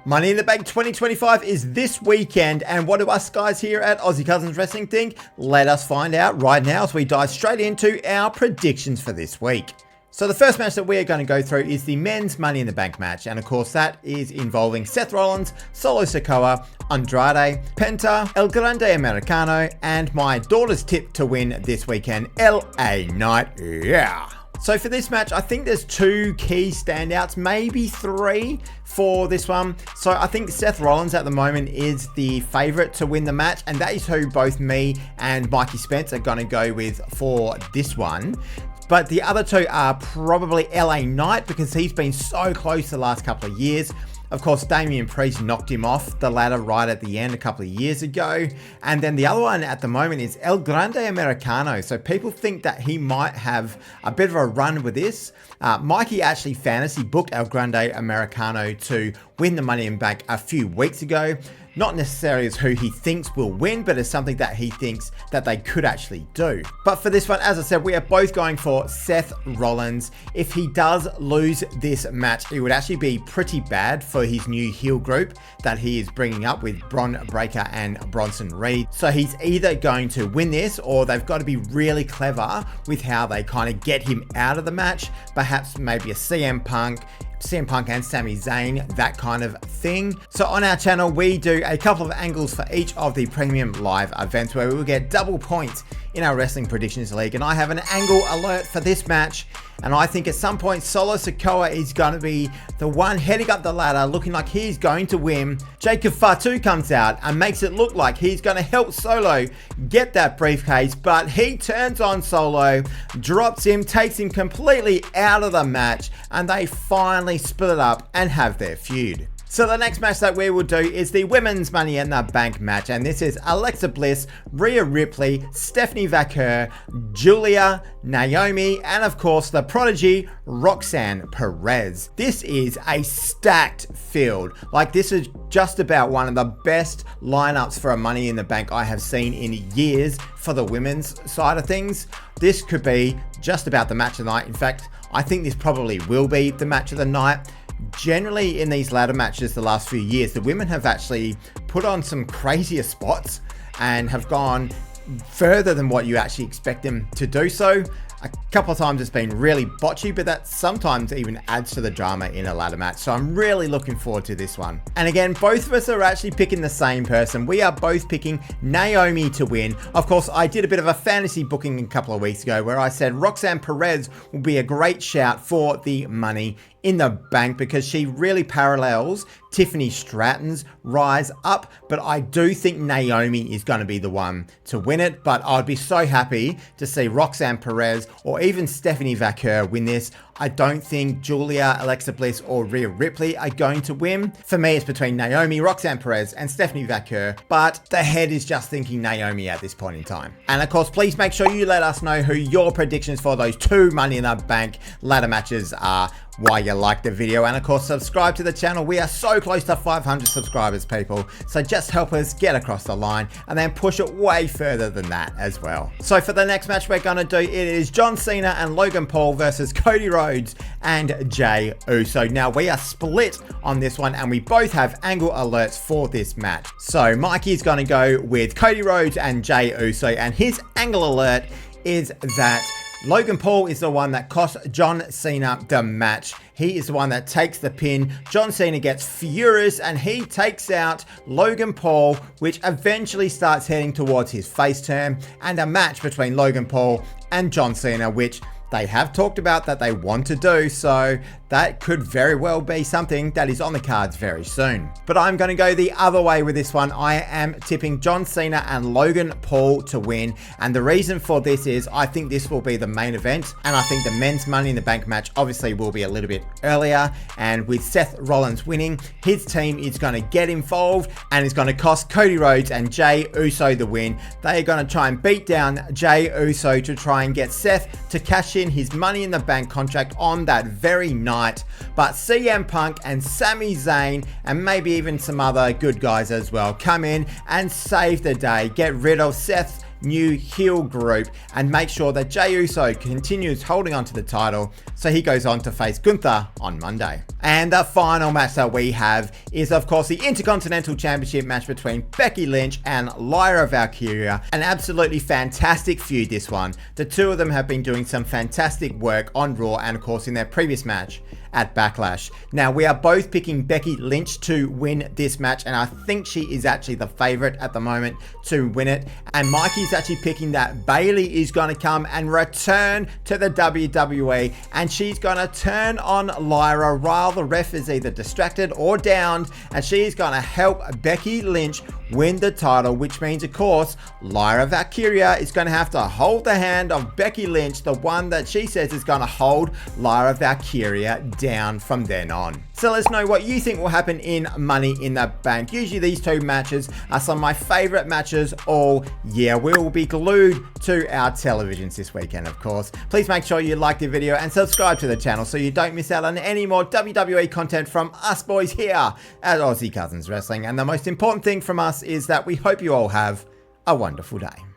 Money in the Bank 2025 is this weekend, and what do us guys here at Aussie Cousins Wrestling think? Let us find out right now as we dive straight into our predictions for this week. So the first match that we are going to go through is the men's Money in the Bank match, and of course that is involving Seth Rollins, Solo Sikoa, Andrade, Penta, El Grande Americano, and my daughter's tip to win this weekend, LA Knight. Yeah! So for this match, I think there's two key standouts, maybe three for this one. So I think Seth Rollins at the moment is the favorite to win the match, and that is who both me and Mikey Spence are going to go with for this one. But the other two are probably LA Knight, because he's been so close the last couple of years. Of course, Damian Priest knocked him off the ladder right at the end a couple of years ago. And then the other one at the moment is El Grande Americano. So people think that he might have a bit of a run with this. Mikey actually fantasy booked El Grande Americano to win the Money in the Bank a few weeks ago. Not necessarily as who he thinks will win, but as something that he thinks that they could actually do. But for this one, as I said, we are both going for Seth Rollins. If he does lose this match, it would actually be pretty bad for his new heel group that he is bringing up with Bron Breakker and Bronson Reed. So he's either going to win this, or they've got to be really clever with how they kind of get him out of the match. Perhaps maybe a CM Punk and Sami Zayn, that kind of thing. So on our channel, we do a couple of angles for each of the premium live events where we will get double points in our Wrestling Predictions League. And I have an angle alert for this match. And I think at some point, Solo Sikoa is going to be the one heading up the ladder, looking like he's going to win. Jacob Fatu comes out and makes it look like he's going to help Solo get that briefcase, but he turns on Solo, drops him, takes him completely out of the match, and they finally split up and have their feud. So the next match that we will do is the women's Money in the Bank match, and this is Alexa Bliss, Rhea Ripley, Stephanie Vaquer, Julia, Naomi, and of course the prodigy Roxanne Perez. This is a stacked field. Like, this is just about one of the best lineups for a Money in the Bank I have seen in years for the women's side of things. This could be just about the match of the night. In fact, I think this probably will be the match of the night. Generally in these ladder matches the last few years, the women have actually put on some crazier spots and have gone further than what you actually expect them to do so. A couple of times it's been really botchy, but that sometimes even adds to the drama in a ladder match. So I'm really looking forward to this one. And again, both of us are actually picking the same person. We are both picking Naomi to win. Of course, I did a bit of a fantasy booking a couple of weeks ago where I said Roxanne Perez will be a great shout for the Money in the Bank because she really parallels Tiffany Stratton's rise up, but I do think Naomi is going to be the one to win it. But I'd be so happy to see Roxanne Perez or even Stephanie Vaquer win this. I don't think Julia, Alexa Bliss, or Rhea Ripley are going to win. For me, it's between Naomi, Roxanne Perez, and Stephanie Vaquer, but the head is just thinking Naomi at this point in time. And of course, please make sure you let us know who your predictions for those two Money in the Bank ladder matches are while you like the video. And of course, subscribe to the channel. We are so close to 500 subscribers, people. So just help us get across the line and then push it way further than that as well. So for the next match we're going to do, it is John Cena and Logan Paul versus Cody Rhodes and Jey Uso. Now we are split on this one and we both have angle alerts for this match. So Mikey's going to go with Cody Rhodes and Jey Uso, and his angle alert is that Logan Paul is the one that cost John Cena the match. He is the one that takes the pin. John Cena gets furious and he takes out Logan Paul, which eventually starts heading towards his face turn and a match between Logan Paul and John Cena, which they have talked about that they want to do, so that could very well be something that is on the cards very soon. But I'm going to go the other way with this one. I am tipping John Cena and Logan Paul to win, and the reason for this is I think this will be the main event, and I think the men's Money in the Bank match obviously will be a little bit earlier, and with Seth Rollins winning, his team is going to get involved and it's going to cost Cody Rhodes and Jey Uso the win. They are going to try and beat down Jey Uso to try and get Seth to cash in his Money in the Bank contract on that very night. But CM Punk and Sami Zayn and maybe even some other good guys as well come in and save the day, get rid of Seth new heel group and make sure that Jey Uso continues holding on to the title so he goes on to face Gunther on Monday. And the final match that we have is of course the Intercontinental Championship match between Becky Lynch and Lyra Valkyria. An absolutely fantastic feud, this one. The two of them have been doing some fantastic work on Raw and of course in their previous match at Backlash. Now we are both picking Becky Lynch to win this match, and I think she is actually the favorite at the moment to win it. And Mikey's actually picking that Bayley is going to come and return to the WWE, and she's going to turn on Lyra while the ref is either distracted or downed, and she's going to help Becky Lynch win the title, which means of course Lyra Valkyria is going to have to hold the hand of Becky Lynch, the one that she says is going to hold Lyra Valkyria down from then on. So let us know what you think will happen in Money in the Bank. Usually these two matches are some of my favorite matches all year. We will be glued to our televisions this weekend, of course. Please make sure you like the video and subscribe to the channel so you don't miss out on any more WWE content from us boys here at Aussie Cousins Wrestling. And the most important thing from us is that we hope you all have a wonderful day.